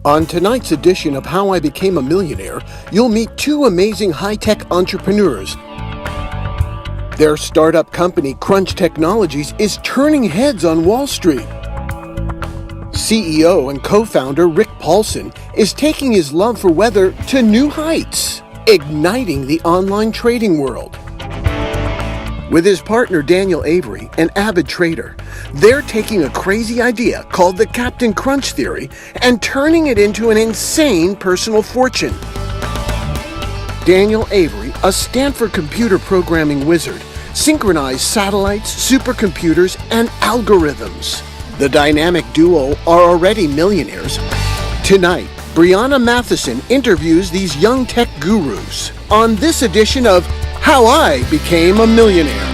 On tonight's edition of How I Became a Millionaire, you'll meet two amazing high-tech entrepreneurs. Their startup company, Crunch Technologies, is turning heads on Wall Street. CEO and co-founder Rick Paulson is taking his love for weather to new heights, igniting the online trading world. With his partner Daniel Avery, an avid trader, they're taking a crazy idea called the Captain Crunch Theory and turning it into an insane personal fortune. Daniel Avery, a Stanford computer programming wizard, synchronized satellites, supercomputers, and algorithms. The dynamic duo are already millionaires. Tonight, Brianna Matheson interviews these young tech gurus on this edition of How I Became a Millionaire.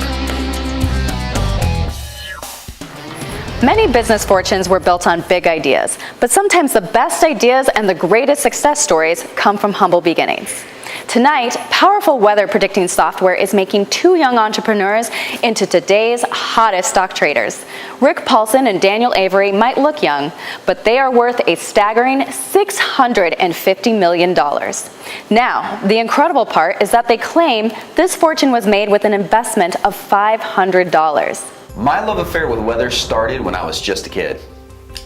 Many business fortunes were built on big ideas, but sometimes the best ideas and the greatest success stories come from humble beginnings. Tonight, powerful weather predicting software is making two young entrepreneurs into today's hottest stock traders. Rick Paulson and Daniel Avery might look young, but they are worth a staggering $650 million. Now, the incredible part is that they claim this fortune was made with an investment of $500. My love affair with weather started when I was just a kid.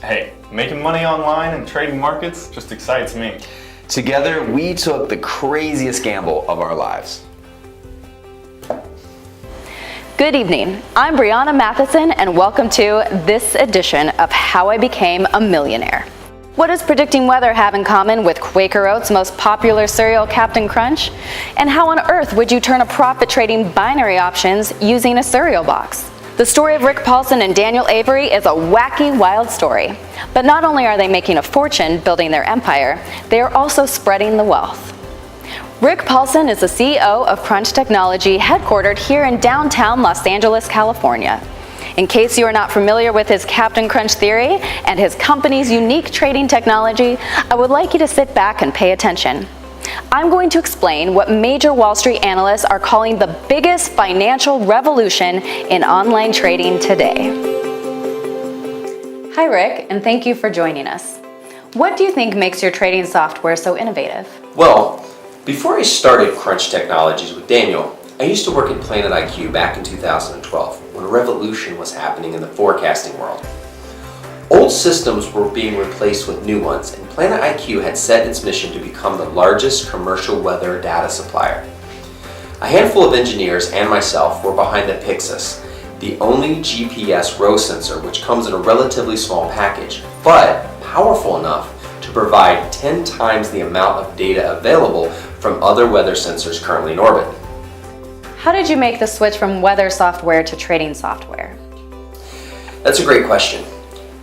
Hey, making money online and trading markets just excites me. Together, we took the craziest gamble of our lives. Good evening. I'm Brianna Matheson, and welcome to this edition of How I Became a Millionaire. What does predicting weather have in common with Quaker Oats' most popular cereal, Captain Crunch? And how on earth would you turn a profit trading binary options using a cereal box? The story of Rick Paulson and Daniel Avery is a wacky, wild story. But not only are they making a fortune building their empire, they are also spreading the wealth. Rick Paulson is the CEO of Crunch Technology, headquartered here in downtown Los Angeles, California. In case you are not familiar with his Captain Crunch theory and his company's unique trading technology, I would like you to sit back and pay attention. I'm going to explain what major Wall Street analysts are calling the biggest financial revolution in online trading today. Hi Rick, and thank you for joining us. What do you think makes your trading software so innovative? Well, before I started Crunch Technologies with Daniel, I used to work at Planet IQ back in 2012 when a revolution was happening in the forecasting world. Old systems were being replaced with new ones, and Planet IQ had set its mission to become the largest commercial weather data supplier. A handful of engineers and myself were behind the Pyxis, the only GPS row sensor which comes in a relatively small package, but powerful enough to provide 10 times the amount of data available from other weather sensors currently in orbit. How did you make the switch from weather software to trading software? That's a great question.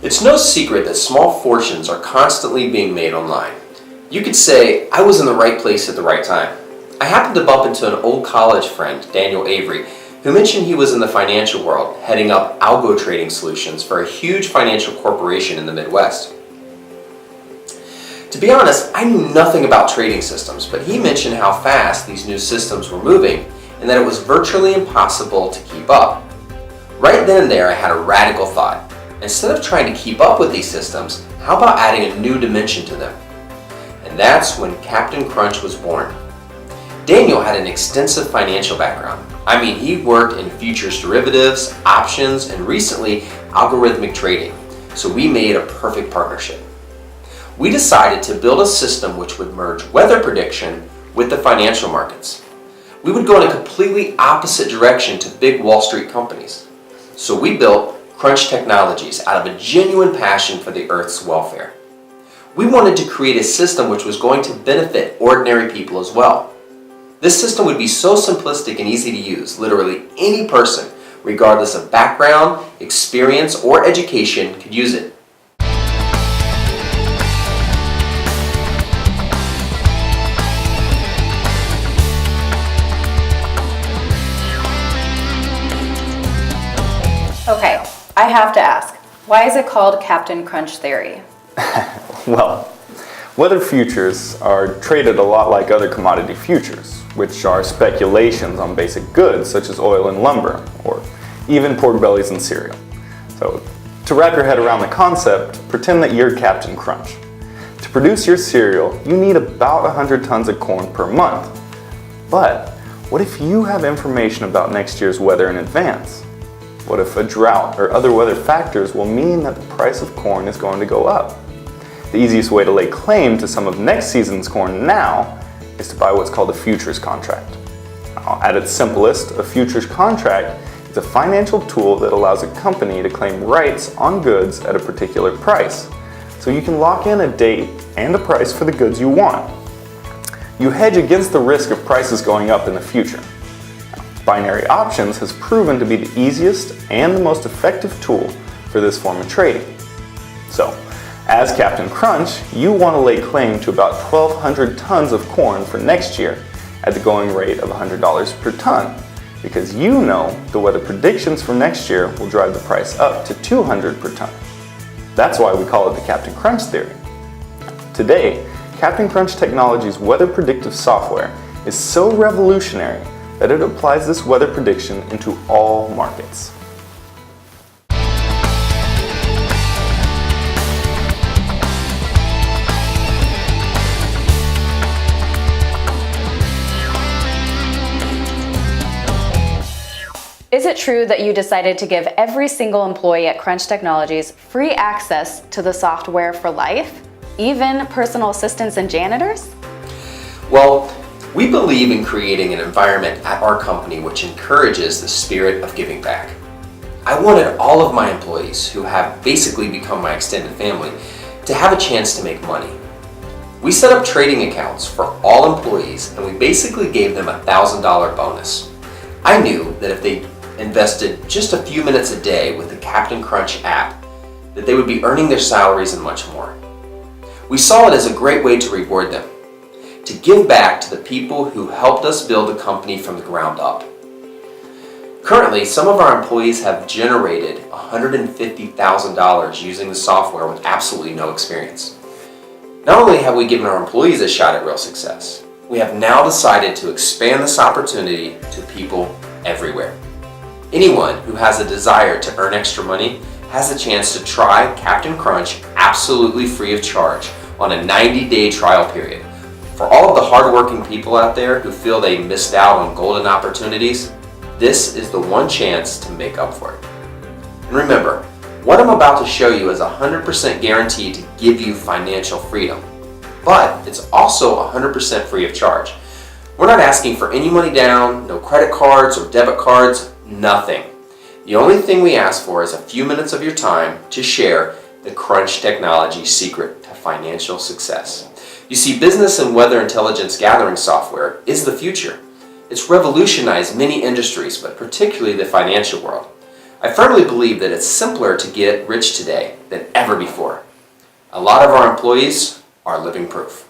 It's no secret that small fortunes are constantly being made online. You could say I was in the right place at the right time. I happened to bump into an old college friend, Daniel Avery, who mentioned he was in the financial world, heading up algo trading solutions for a huge financial corporation in the Midwest. To be honest, I knew nothing about trading systems, but he mentioned how fast these new systems were moving and that it was virtually impossible to keep up. Right then and there, I had a radical thought. Instead of trying to keep up with these systems, how about adding a new dimension to them? And that's when Captain Crunch was born. Daniel had an extensive financial background. I mean, he worked in futures derivatives, options, and recently algorithmic trading. So we made a perfect partnership. We decided to build a system which would merge weather prediction with the financial markets. We would go in a completely opposite direction to big Wall Street companies. So we built Crunch Technologies out of a genuine passion for the Earth's welfare. We wanted to create a system which was going to benefit ordinary people as well. This system would be so simplistic and easy to use, literally any person, regardless of background, experience, or education, could use it. Okay, I have to ask, why is it called Captain Crunch Theory? Well, weather futures are traded a lot like other commodity futures, which are speculations on basic goods such as oil and lumber, or even pork bellies and cereal. So, to wrap your head around the concept, pretend that you're Captain Crunch. To To produce your cereal, you need about 100 tons of corn per month. But what if you have information about next year's weather in advance? What if a drought or other weather factors will mean that the price of corn is going to go up? The easiest way to lay claim to some of next season's corn now is to buy what's called a futures contract. Now, at its simplest, a futures contract is a financial tool that allows a company to claim rights on goods at a particular price. So you can lock in a date and a price for the goods you want. You hedge against the risk of prices going up in the future. Binary options has proven to be the easiest and the most effective tool for this form of trading. So, as Captain Crunch, you want to lay claim to about 1,200 tons of corn for next year at the going rate of $100 per ton, because you know the weather predictions for next year will drive the price up to $200 per ton. That's why we call it the Captain Crunch theory. Today, Captain Crunch Technology's weather predictive software is so revolutionary that it applies this weather prediction into all markets. Is it true that you decided to give every single employee at Crunch Technologies free access to the software for life? Even personal assistants and janitors? Well, we believe in creating an environment at our company which encourages the spirit of giving back. I wanted all of my employees, who have basically become my extended family, to have a chance to make money. We set up trading accounts for all employees, and we basically gave them a $1,000 bonus. I knew that if they invested just a few minutes a day with the Captain Crunch app, that they would be earning their salaries and much more. We saw it as a great way to reward them, to give back to the people who helped us build the company from the ground up. Currently, some of our employees have generated $150,000 using the software with absolutely no experience. Not only have we given our employees a shot at real success, we have now decided to expand this opportunity to people everywhere. Anyone who has a desire to earn extra money has a chance to try Captain Crunch absolutely free of charge on a 90-day trial period. For all of the hardworking people out there who feel they missed out on golden opportunities, this is the one chance to make up for it. And remember, what I'm about to show you is 100% guaranteed to give you financial freedom, but it's also 100% free of charge. We're not asking for any money down, no credit cards or debit cards, nothing. The only thing we ask for is a few minutes of your time to share the Crunch Technology secret to financial success. You see, business and weather intelligence gathering software is the future. It's revolutionized many industries, but particularly the financial world. I firmly believe that it's simpler to get rich today than ever before. A lot of our employees are living proof.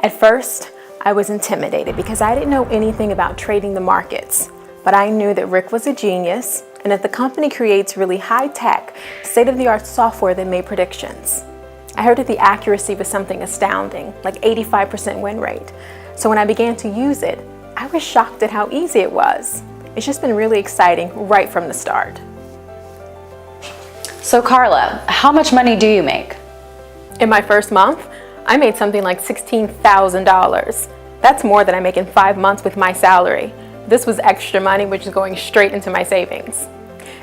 At first, I was intimidated because I didn't know anything about trading the markets. But I knew that Rick was a genius and that the company creates really high-tech, state-of-the-art software that made predictions. I heard that the accuracy was something astounding, like 85% win rate. So when I began to use it, I was shocked at how easy it was. It's just been really exciting right from the start. So Carla, how much money do you make? In my first month, I made something like $16,000. That's more than I make in 5 months with my salary. This was extra money which is going straight into my savings.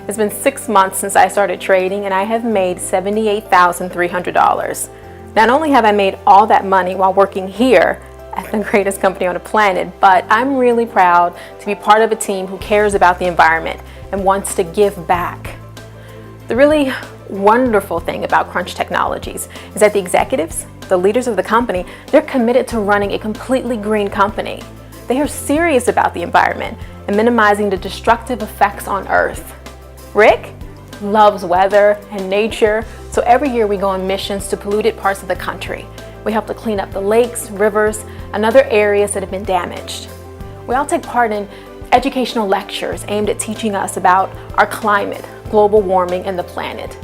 It's been 6 months since I started trading and I have made $78,300. Not only have I made all that money while working here at the greatest company on the planet, but I'm really proud to be part of a team who cares about the environment and wants to give back. The really wonderful thing about Crunch Technologies is that the executives, the leaders of the company, they're committed to running a completely green company. They are serious about the environment and minimizing the destructive effects on Earth. Rick loves weather and nature, so every year we go on missions to polluted parts of the country. We help to clean up the lakes, rivers, and other areas that have been damaged. We all take part in educational lectures aimed at teaching us about our climate, global warming, and the planet.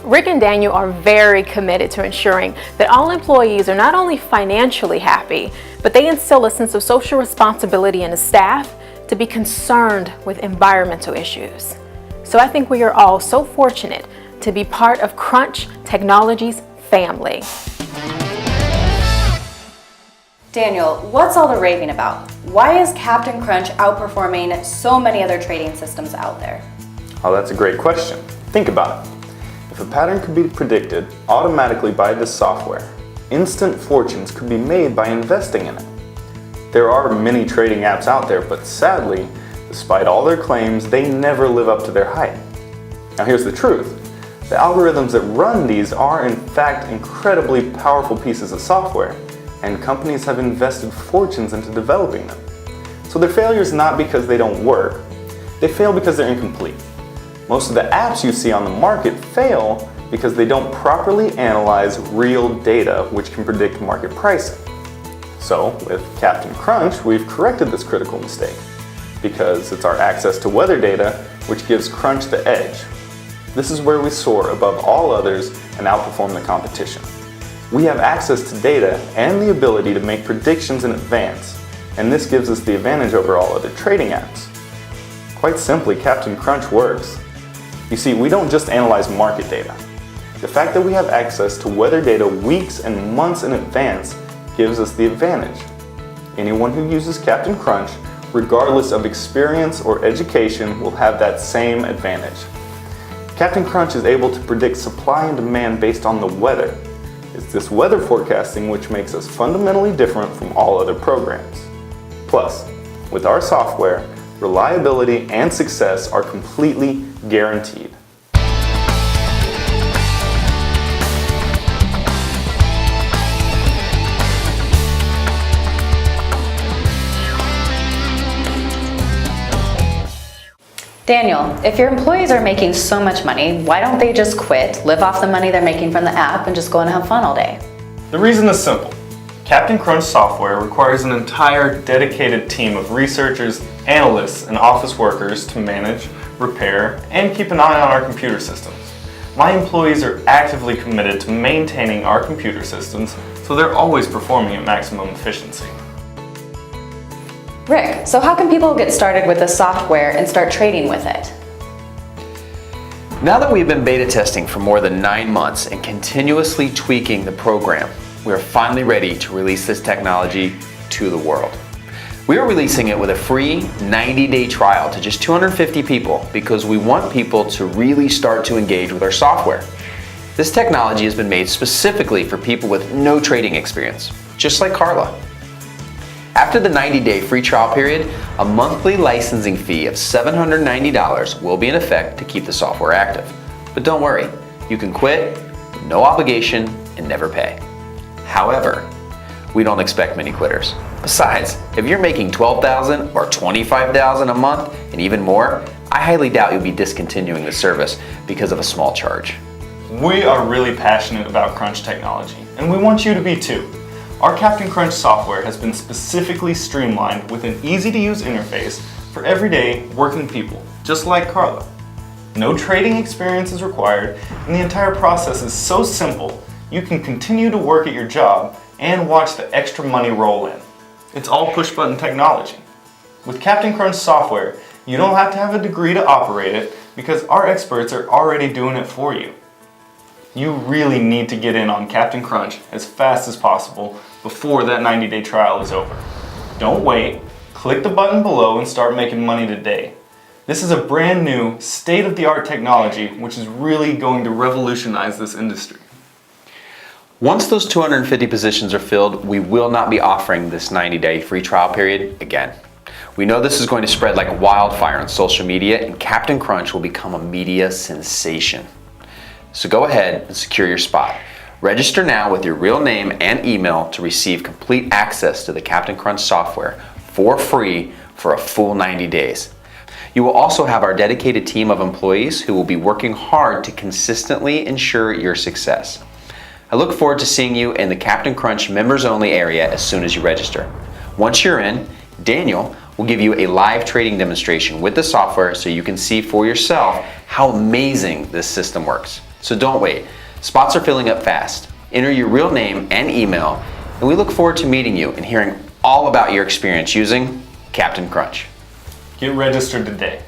Rick and Daniel are very committed to ensuring that all employees are not only financially happy, but they instill a sense of social responsibility in the staff to be concerned with environmental issues. So I think we are all so fortunate to be part of Crunch Technologies family. Daniel, what's all the raving about? Why is Captain Crunch outperforming so many other trading systems out there? Oh, that's a great question. Think about it. If a pattern could be predicted automatically by this software, instant fortunes could be made by investing in it. There are many trading apps out there, but sadly, despite all their claims, they never live up to their hype. Now here's the truth. The algorithms that run these are in fact incredibly powerful pieces of software, and companies have invested fortunes into developing them. So their failure is not because they don't work, they fail because they're incomplete. Most of the apps you see on the market fail because they don't properly analyze real data which can predict market pricing. So with Captain Crunch, we've corrected this critical mistake because it's our access to weather data which gives Crunch the edge. This is where we soar above all others and outperform the competition. We have access to data and the ability to make predictions in advance, and this gives us the advantage over all other trading apps. Quite simply, Captain Crunch works. You see, we don't just analyze market data. The fact that we have access to weather data weeks and months in advance gives us the advantage. Anyone who uses Captain Crunch, regardless of experience or education, will have that same advantage. Captain Crunch is able to predict supply and demand based on the weather. It's this weather forecasting which makes us fundamentally different from all other programs. Plus, with our software, reliability and success are completely guaranteed. Daniel, if your employees are making so much money, why don't they just quit, live off the money they're making from the app, and just go and have fun all day? The reason is simple. Captain Crunch software requires an entire dedicated team of researchers, analysts, and office workers to manage, repair, and keep an eye on our computer systems. My employees are actively committed to maintaining our computer systems, so they're always performing at maximum efficiency. Rick, so how can people get started with the software and start trading with it? Now that we've been beta testing for more than 9 months and continuously tweaking the program, we are finally ready to release this technology to the world. We are releasing it with a free 90-day trial to just 250 people because we want people to really start to engage with our software. This technology has been made specifically for people with no trading experience, just like Carla. After the 90-day free trial period, a monthly licensing fee of $790 will be in effect to keep the software active. But don't worry, you can quit, no obligation, and never pay. However, we don't expect many quitters. Besides, if you're making $12,000 or $25,000 a month and even more, I highly doubt you'll be discontinuing the service because of a small charge. We are really passionate about Crunch technology, and we want you to be too. Our Captain Crunch software has been specifically streamlined with an easy-to-use interface for everyday working people, just like Carla. No trading experience is required, and the entire process is so simple, you can continue to work at your job and watch the extra money roll in. It's all push-button technology. With Captain Crunch software, you don't have to have a degree to operate it because our experts are already doing it for you. You really need to get in on Captain Crunch as fast as possible before that 90-day trial is over. Don't wait, click the button below and start making money today. This is a brand new, state-of-the-art technology which is really going to revolutionize this industry. Once those 250 positions are filled, we will not be offering this 90-day free trial period again. We know this is going to spread like wildfire on social media, and Captain Crunch will become a media sensation. So go ahead and secure your spot. Register now with your real name and email to receive complete access to the Captain Crunch software for free for a full 90 days. You will also have our dedicated team of employees who will be working hard to consistently ensure your success. I look forward to seeing you in the Captain Crunch members only area as soon as you register. Once you're in, Daniel will give you a live trading demonstration with the software so you can see for yourself how amazing this system works. So don't wait. Spots are filling up fast. Enter your real name and email, and we look forward to meeting you and hearing all about your experience using Captain Crunch. Get registered today.